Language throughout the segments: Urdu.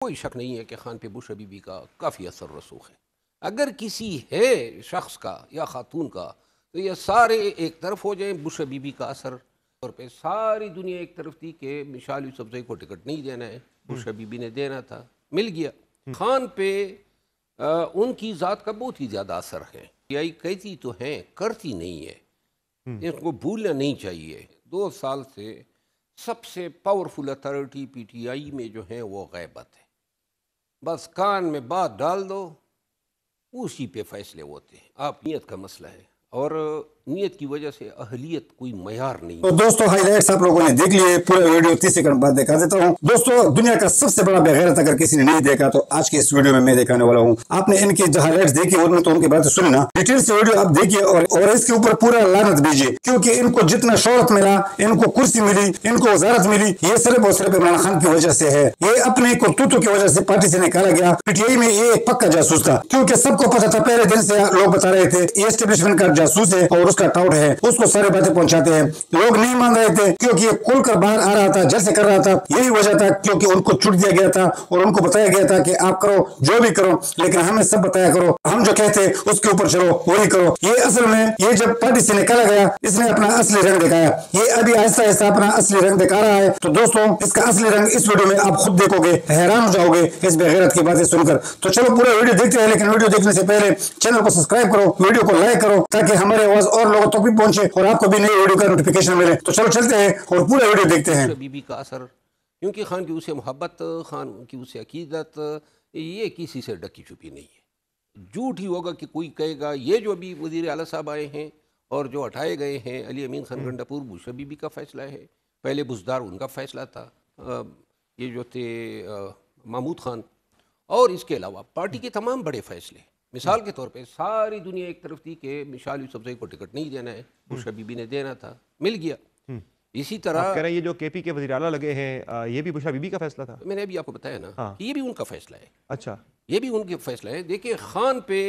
کوئی شک نہیں ہے کہ خان پہ بش بیوی کا کافی اثر رسوخ ہے. اگر کسی ہے شخص کا یا خاتون کا تو یہ سارے ایک طرف ہو جائیں. بش بیوی کا اثر طور پہ ساری دنیا ایک طرف تھی کہ مشال یوسفزئی کو ٹکٹ نہیں دینا ہے, بش بیوی نے دینا تھا, مل گیا. خان پہ ان کی ذات کا بہت ہی زیادہ اثر ہے. آئی کہتی تو ہیں, کرتی نہیں ہے. اس کو بھولنا نہیں چاہیے. 2 سال سے سب سے powerful authority P T I میں جو ہے وہ غیبت ہے. بس کان میں بات ڈال دو, اسی پہ فیصلے ہوتے ہیں. آپ نیت کا مسئلہ ہے, اور نیت کی وجہ سے اہلیت کوئی معیار نہیں. تو دوستو ہائی لائٹس آپ لوگوں نے دیکھ لیے, پورا ویڈیو 30 سیکنڈ بعد دکھا دیتا ہوں. دوستو دنیا کا سب سے بڑا بغیرت اگر کسی نے نہیں دیکھا تو آج کے اس ویڈیو میں دکھانے والا ہوں. آپ نے ان کی جو ہائی لائٹس دیکھی ان میں تو ان کی باتیں سنی نا, ڈیٹیل سے ویڈیو آپ دیکھیے اور اس کے اوپر پورا لعنت دیجیے, کیونکہ ان کو جتنا شہرت ملا, ان کو کرسی ملی, ان کو وزارت ملی, یہ صرف اور صرف عمران خان کی وجہ سے ہے. یہ اپنے کرتوتوں کی وجہ سے پارٹی سے نکالا گیا. پی ٹی آئی میں یہ ایک پکا جاسوس تھا, کیونکہ سب کو پتا تھا, پہلے دن سے لوگ بتا رہے تھے یہ اسٹیبلشمنٹ کا جاسوس ہے اور اس کا ٹاؤٹ ہے, اس کو ساری باتیں پہنچاتے ہیں. لوگ نہیں مان رہے تھے کیونکہ یہ کھل کر باہر آ رہا تھا, جلسے کر رہا تھا. یہی وجہ تھا کیونکہ ان کو چھوٹ دیا گیا تھا اور ان کو بتایا گیا تھا کہ آپ کرو جو بھی کرو, لیکن ہمیں سب بتایا کرو, ہم جو کہتے اس کے اوپر چلو وہی کرو. یہ اصل میں یہ جب پارٹی سے نکالا گیا اس نے اپنا اصلی رنگ دکھایا. یہ ابھی آہستہ آہستہ اپنا اصلی رنگ دکھا رہا ہے. تو دوستوں اس کا اصلی رنگ اس ویڈیو میں آپ خود دیکھو گے, حیران ہو جاؤ گے اس بغیرت کی باتیں سن کر. تو چلو پورا ویڈیو دیکھتے ہیں, لیکن ویڈیو دیکھنے سے پہلے چینل کو سبسکرائب کرو, ویڈیو کو لائک کرو, تاکہ ہماری آواز اور لوگوں تک بھی پہنچے اور آپ کو بھی نئی ویڈیو کا نوٹیفیکیشن ملے. تو چلو چلتے ہیں اور پورا ویڈیو دیکھتے ہیں. بیوی کا اثر, کیونکہ خان کی اسے محبت, خان کی اسے عقیدت, یہ کسی سے ڈکی چھپی نہیں ہے. جھوٹ ہی ہوگا کہ کوئی کہے گا یہ جو ابھی وزیر اعلیٰ صاحب آئے ہیں اور جو ہٹائے گئے ہیں, علی امین خان گنڈاپور, بش بیوی کا فیصلہ ہے. پہلے بزدار ان کا فیصلہ تھا, یہ جو تھے محمود خان, اور اس کے علاوہ پارٹی کے تمام بڑے فیصلے. مثال کے طور پہ ساری دنیا ایک طرف تھی کہ مشال یوسفزئی کو ٹکٹ نہیں دینا ہے, بش بیوی نے دینا تھا, مل گیا. اسی طرح آپ کہہ رہے ہیں یہ جو کے پی کے وزیر اعلیٰ لگے ہیں یہ بھی بشرا بیوی کا فیصلہ تھا؟ میں نے ابھی آپ کو بتایا نا کہ یہ بھی ان کا فیصلہ ہے. اچھا, یہ بھی ان کے فیصلہ ہے. دیکھیں خان پہ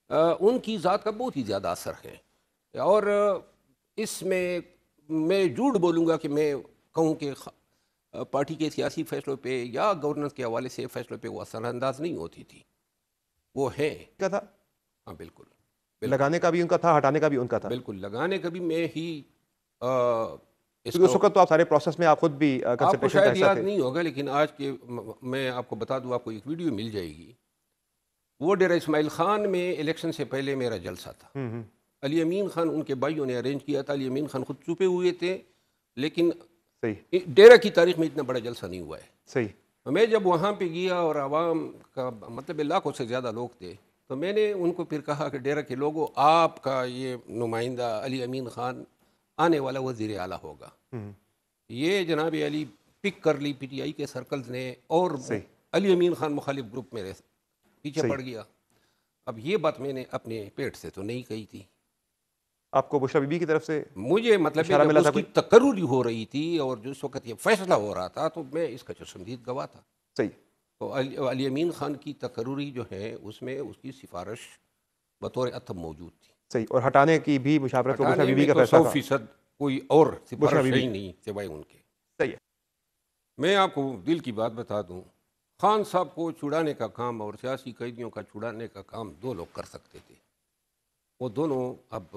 ان کی ذات کا بہت ہی زیادہ اثر ہے, اور اس میں جھوٹ بولوں گا کہ میں کہوں کہ پارٹی کے سیاسی فیصلوں پہ یا گورننس کے حوالے سے فیصلوں پہ وہ اثر انداز نہیں ہوتی تھی. وہ ہے کیا تھا؟ ہاں بالکل, لگانے کا بھی ان کا تھا, ہٹانے کا بھی ان کا تھا. بالکل لگانے کا بھی میں ہی. اس وقت تو آپ سارے پروسیس میں آپ خود بھی آپ کو شاید یاد نہیں ہوگا, لیکن آج کے میں آپ کو بتا دوں, آپ کو ایک ویڈیو مل جائے گی. وہ ڈیرہ اسماعیل خان میں الیکشن سے پہلے میرا جلسہ تھا. علی امین خان ان کے بھائیوں نے ارینج کیا تھا. علی امین خان خود چھپے ہوئے تھے, لیکن ڈیرہ کی تاریخ میں اتنا بڑا جلسہ نہیں ہوا ہے. صحیح. میں جب وہاں پہ گیا اور عوام کا مطلب لاکھوں سے زیادہ لوگ تھے, تو میں نے ان کو پھر کہا کہ ڈیرہ کے لوگوں, آپ کا یہ نمائندہ علی امین خان آنے والا وزیر اعلیٰ ہوگا. یہ جناب علی پک کر لی پی ٹی آئی کے سرکلز نے, اور علی امین خان مخالف گروپ میں پیچھے پڑ گیا. اب یہ بات میں نے اپنے پیٹ سے تو نہیں کہی تھی. آپ کو بشرا بیوی کی طرف سے مجھے مطلب اس کی تقرری ہو رہی تھی, اور جس وقت یہ فیصلہ ہو رہا تھا تو میں اس کا چشمدید گواہ تھا. صحیح. تو علی امین خان کی تقرری جو ہے اس میں اس کی سفارش بطور اتم موجود تھی. صحیح. اور ہٹانے کی بھی مشاورت کو بشرا بیوی کا فیصلہ تھا. 100% کوئی اور سفارش ہی نہیں سوائے ان کے. صحیح ہے. میں آپ کو دل کی بات بتا دوں, خان صاحب کو چھڑانے کا کام اور سیاسی قیدیوں کا چھڑانے کا کام 2 لوگ کر سکتے تھے. وہ دونوں اب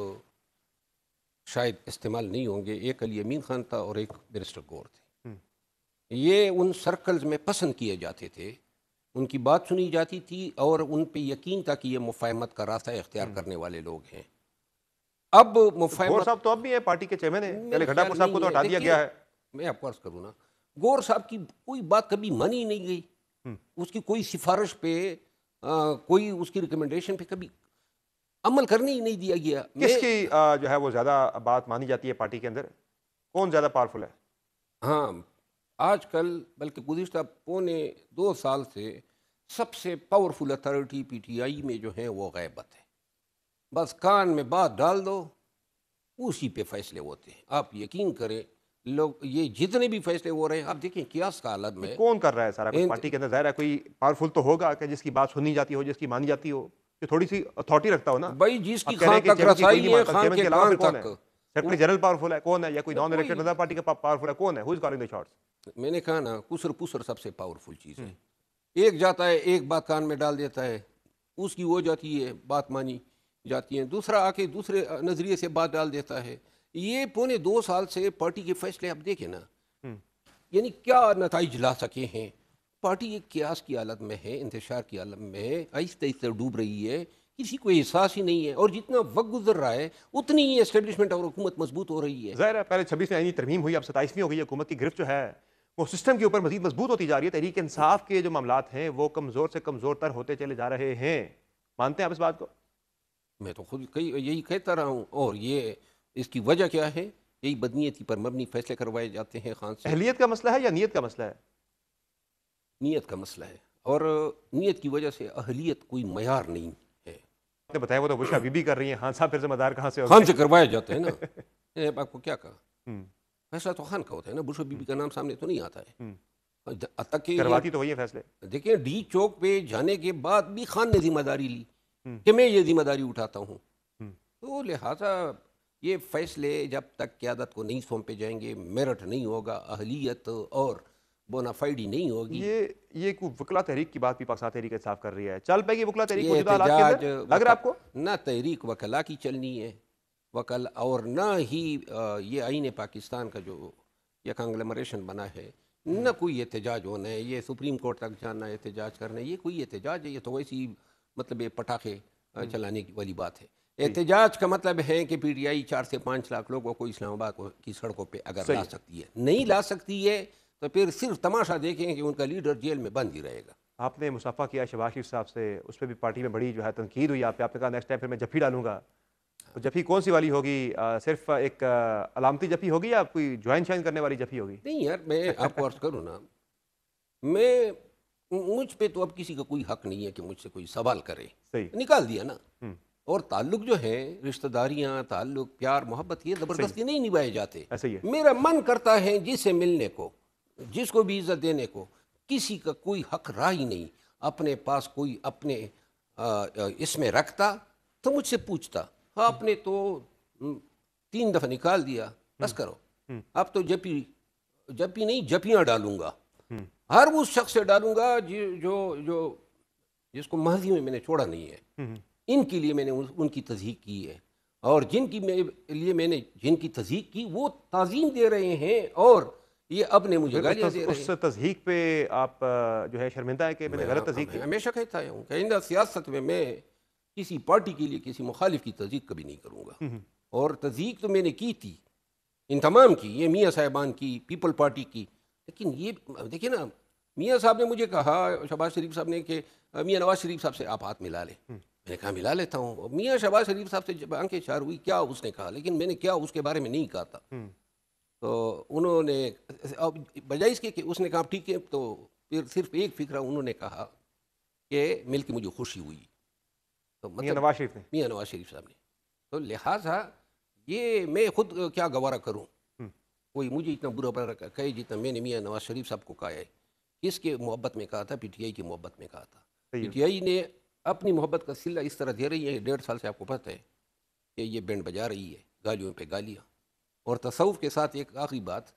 شاید استعمال نہیں ہوں گے. ایک علی امین خان تھا اور ایک بیرسٹر گور تھے. یہ ان سرکلز میں پسند کیے جاتے تھے, ان کی بات سنی جاتی تھی, اور ان پہ یقین تھا کہ یہ مفاہمت کا راستہ اختیار کرنے والے لوگ ہیں. اب مفاہمت, گور صاحب تو اب بھی ہے پارٹی کے چیئرمین ہیں, پہلے گھٹاپور صاحب کو تو ہٹا دیا گیا ہے. میں آپ کو عرض کروں نا, گور صاحب کی کوئی بات کبھی مانی نہیں گئی. اس کی کوئی سفارش پہ, کوئی اس کی ریکمنڈیشن پہ کبھی عمل کرنے ہی نہیں دیا گیا. کس کی جو ہے وہ زیادہ بات مانی جاتی ہے پارٹی کے اندر؟ کون زیادہ پاورفل ہے؟ ہاں, آج کل بلکہ گزشتہ 1.25 سال سے سب سے powerful authority P T I میں جو ہے وہ غیبت ہے. بس کان میں بات ڈال دو, اسی پہ فیصلے ہوتے ہیں. آپ یقین کریں, لوگ یہ جتنے بھی فیصلے ہو رہے ہیں, آپ دیکھیں کیاس کا حالت میں کون کر رہا ہے سارا کچھ پارٹی کے اندر؟ ظاہر ہے کوئی پاورفل تو ہوگا کہ جس کی بات سنی جاتی ہو, جس کی مانی جاتی ہو, جو تھوڑی سی اتھارٹی رکھتا ہو نا. بھائی جس کی خان تک رسائی ہے, خان کے کان تک. سیکرٹری جنرل پاورفل ہے کون ہے, یا کوئی نان الیکٹڈ نظر پارٹی کا پاورفل ہے کون ہے؟ ہو از کالنگ دی شاٹس؟ میں نے کہا نا, کسر پسر سب سے پاورفل چیز ہے. ایک جاتا ہے ایک بات کان میں ڈال دیتا ہے، اس کی وہ جاتی ہے بات مانی جاتی ہے، دوسرا آ کے دوسرے نظریے سے بات ڈال دیتا ہے. یہ پونے 2 سال سے پارٹی کے فیصلے آپ دیکھیں نا، یعنی کیا نتائج لا سکے ہیں. پارٹی ایک قیاس کی حالت میں ہے، انتشار کی حالت میں ہے، آہستہ آہستہ ڈوب رہی ہے، کسی کو احساس ہی نہیں ہے. اور جتنا وقت گزر رہا ہے اتنی ہی اسٹیبلشمنٹ اور حکومت مضبوط ہو رہی ہے. ظاہر ہے پہلے 26 میں آئینی ترمیم ہوئی، اب 27ویں ہو گئی. حکومت کی گرفت جو ہے وہ سسٹم کے اوپر مزید مضبوط ہوتی جا رہی ہے. تحریک انصاف کے جو معاملات ہیں وہ کمزور سے کمزور تر ہوتے چلے جا رہے ہیں. مانتے ہیں آپ اس بات کو؟ میں تو خود یہی کہتا رہا ہوں. اور یہ اس کی وجہ کیا ہے؟ یہی بدنیتی پر مبنی فیصلے کروائے جاتے ہیں خان سے. اہلیت کا مسئلہ ہے یا نیت کا مسئلہ ہے؟ نیت کا مسئلہ ہے، اور نیت کی وجہ سے اہلیت کوئی معیار نہیں ہے. آپ نے بتایا وہ تو بشا بی بی کر رہی ہیں، خان صاحب پھر ذمہ دار کہاں سے خان سے کروایا جاتا ہے نا. آپ کو کیا کہا؟ ہوں فیصلہ تو خان کا ہوتا ہے نا، بشو بی بی کا نام سامنے تو نہیں آتا ہے. تک کہ کرواتی تو وہی ہے فیصلے. دیکھیں ڈی چوک پہ جانے کے بعد بھی خان نے ذمہ داری لی کہ میں یہ ذمہ داری اٹھاتا ہوں. تو لہٰذا یہ فیصلے جب تک قیادت کو نہیں سونپے جائیں گے، میرٹ نہیں ہوگا، اہلیت اور بونافائیڈی نہیں ہوگی. یہ کوئی وکلا تحریک کی بات بھی پاکستان تحریک انصاف کر رہی ہے. چل پائے گی وکلا تحریک یہ موجودہ حالات کے احتجاج اندر لگ رہا آپ کو؟ نہ تحریک وکلا کی چلنی ہے اور نہ ہی یہ آئین پاکستان کا جو یہ کنگلمریشن بنا ہے، نہ کوئی احتجاج ہونا ہے. یہ سپریم کورٹ تک جانا ہے احتجاج کرنا ہے، یہ کوئی احتجاج ہے؟ یہ تو ویسی مطلب یہ پٹاخے چلانے کی والی بات ہے. احتجاج کا مطلب ہے کہ پی ٹی آئی 4 سے 5 لاکھ لوگوں کو اسلام آباد کی سڑکوں پہ اگر لا سکتی ہے، نہیں لا سکتی ہے تو پھر صرف تماشا دیکھیں کہ ان کا لیڈر جیل میں بند ہی رہے گا. آپ نے مصافحہ کیا شہباز شریف صاحب سے، اس پہ بھی پارٹی میں بڑی جو ہے تنقید ہوئی. آپ نے کہا نیکسٹ ٹائم پھر میں جفی ڈالوں گا. تو جفی کون سی والی ہوگی؟ صرف ایک علامتی جفی ہوگی یا کوئی جوائن شائن کرنے والی جفی ہوگی؟ نہیں یار، میں آپ کو عرض کروں نا، مجھ پہ تو اب کسی کا کوئی حق نہیں ہے کہ مجھ سے کوئی سوال کرے. نکال دیا نا. اور تعلق جو ہے، رشتہ داریاں، تعلق، پیار، محبت، یہ زبردستی نہیں نبھائے جاتے. میرا من کرتا ہے جس سے ملنے کو، جس کو بھی عزت دینے کو. کسی کا کوئی حق رہا ہی نہیں. اپنے پاس کوئی اپنے اس میں رکھتا تو مجھ سے پوچھتا. آپ نے تو 3 دفعہ نکال دیا، بس کرو. اب تو جپی نہیں، جپیاں ڈالوں گا. ہر اس شخص سے ڈالوں گا جو جس کو ماضی میں نے چھوڑا نہیں ہے. ان کے لیے میں نے ان کی تصدیق کی ہے، اور جن نے تصدیق کی وہ تعظیم دے رہے ہیں، اور یہ اب نے مجھے گالیاں دے رہے ہیں. اس تصدیق پہ آپ جو ہے شرمندہ ہے کہ میں نے غلط تصدیق کی؟ ہمیشہ کہتا ہوں کہ آئندہ سیاست میں کسی پارٹی کے لیے کسی مخالف کی تصدیق کبھی نہیں کروں گا. اور تصدیق تو میں نے کی تھی، ان تمام کی، یہ میاں صاحبان کی، پیپل پارٹی کی. لیکن یہ دیکھیں نا، میاں صاحب نے مجھے کہا، شہباز شریف صاحب نے، کہ میاں نواز شریف صاحب سے آپ ہاتھ ملا لیں. میں نے کہا ملا لیتا ہوں. میاں شہباز شریف صاحب سے جب آنکھیں چار ہوئی، کیا اس نے کہا، لیکن میں نے کیا اس کے بارے میں نہیں کہا تھا. تو انہوں نے بجائے اس کے کہ اس نے کہا ٹھیک ہے، تو پھر صرف ایک فکرہ انہوں نے کہا کہ مل کے مجھے خوشی ہوئی. تو میاں نواز شریف نے؟ میاں نواز شریف صاحب نے. تو لہٰذا یہ میں خود کیا گوارہ کروں، کوئی مجھے اتنا برا برا کہے جتنا میں نے میاں نواز شریف صاحب کو کہا ہے. کس کے محبت میں کہا تھا؟ پی ٹی آئی کی محبت میں کہا تھا. پی ٹی آئی نے اپنی محبت کا صلہ اس طرح دے رہی ہے. 1.5 سال سے آپ کو پتہ ہے کہ یہ بینڈ بجا رہی ہے، گالیوں پہ گالیاں. اور تصوف کے ساتھ ایک آخری بات،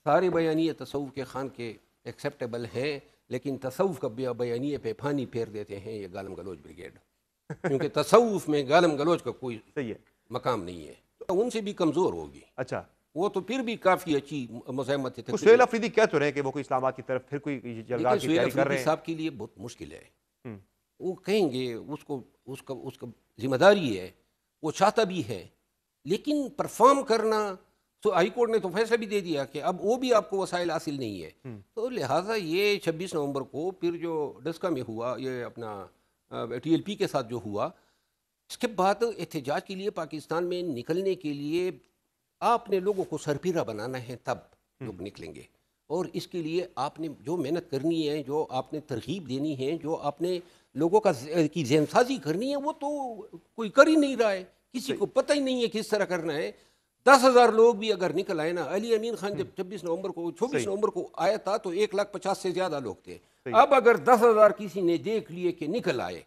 سارے بیانیے تصوف کے خان کے ایکسیپٹیبل ہیں، لیکن تصوف کا بیانیے پہ پھانی پھیر دیتے ہیں یہ گالم گلوچ بریگیڈ. کیونکہ تصوف میں گالم گلوچ کا کوئی مقام نہیں ہے. تو ان سے بھی کمزور ہوگی. اچھا، وہ تو پھر بھی کافی اچھی مزاحمت ہے. سہیل افریدی کہہ تو رہے ہیں کہ وہ کوئی اسلام آباد کی طرف پھر کوئی جلگات کی تیاری کر رہے ہیں. صاحب کے لیے بہت مشکل ہے. وہ کہیں گے اس کا ذمہ داری ہے، وہ چاہتا بھی ہے، لیکن پرفارم کرنا. تو ہائی کورٹ نے تو فیصلہ بھی دے دیا کہ اب وہ بھی آپ کو وسائل حاصل نہیں ہے. تو لہٰذا یہ 26 نومبر کو پھر جو ڈسکا میں ہوا، یہ اپنا ٹی ایل پی کے ساتھ جو ہوا، اس کے بعد احتجاج کے لیے پاکستان میں نکلنے کے لیے آپ نے لوگوں کو سرپیرا بنانا ہے، تب لوگ نکلیں گے. اور اس کے لیے آپ نے جو محنت کرنی ہے، جو آپ نے ترغیب دینی ہے، جو آپ نے لوگوں کی ذہن سازی کرنی ہے، وہ تو کوئی کر ہی نہیں رہا ہے. کسی کو پتہ ہی نہیں ہے کس طرح کرنا ہے. 10,000 لوگ بھی اگر نکل آئے نا، علی امین خان جب 24 نومبر کو آیا تھا تو 1,50,000 سے زیادہ لوگ تھے. اب اگر 10,000 کسی نے دیکھ لیے کہ نکل آئے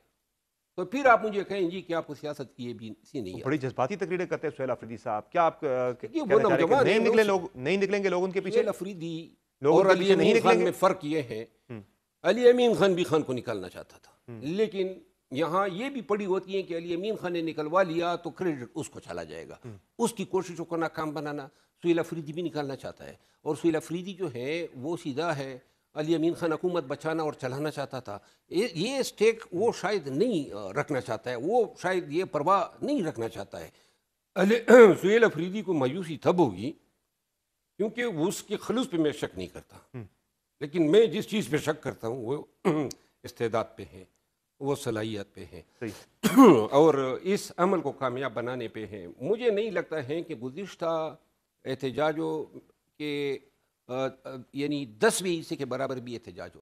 تو پھر آپ مجھے کہیں جی کہ آپ کو سیاست کی بھی نہیں ہے. بڑی جذباتی تقریریں کرتے ہیں سہیل افریدی صاحب. کیا آپ نہیں نکلیں گے لوگ ان کے پیچھے؟ سہیل افریدی اور علی امین خان میں فرق یہ ہے علی امین خان بھی خان کو نکالنا چاہتا تھا، لیکن یہاں یہ بھی پڑی ہوتی ہے کہ علی امین خان نے نکلوا لیا تو کریڈٹ اس کو چلا جائے گا، اس کی کوششوں کو ناکام بنانا۔ سہیل افریدی بھی نکالنا چاہتا ہے، اور سہیل افریدی جو ہے وہ سیدھا ہے، علی امین خان حکومت بچانا اور چلانا چاہتا تھا، یہ اسٹیک وہ شاید نہیں رکھنا چاہتا ہے، وہ شاید یہ پرواہ نہیں رکھنا چاہتا ہے۔ سہیل افریدی کو مایوسی تب ہوگی کیونکہ اس کے خلوص پہ میں شک نہیں کرتا، لیکن میں جس چیز پہ شک کرتا ہوں وہ استعداد پہ ہے، وہ صلاحیت پہ ہے، اور اس عمل کو کامیاب بنانے پہ ہے۔ مجھے نہیں لگتا ہے کہ گزشتہ احتجاجوں کے یعنی 10ویں حصے کے برابر بھی احتجاج ہو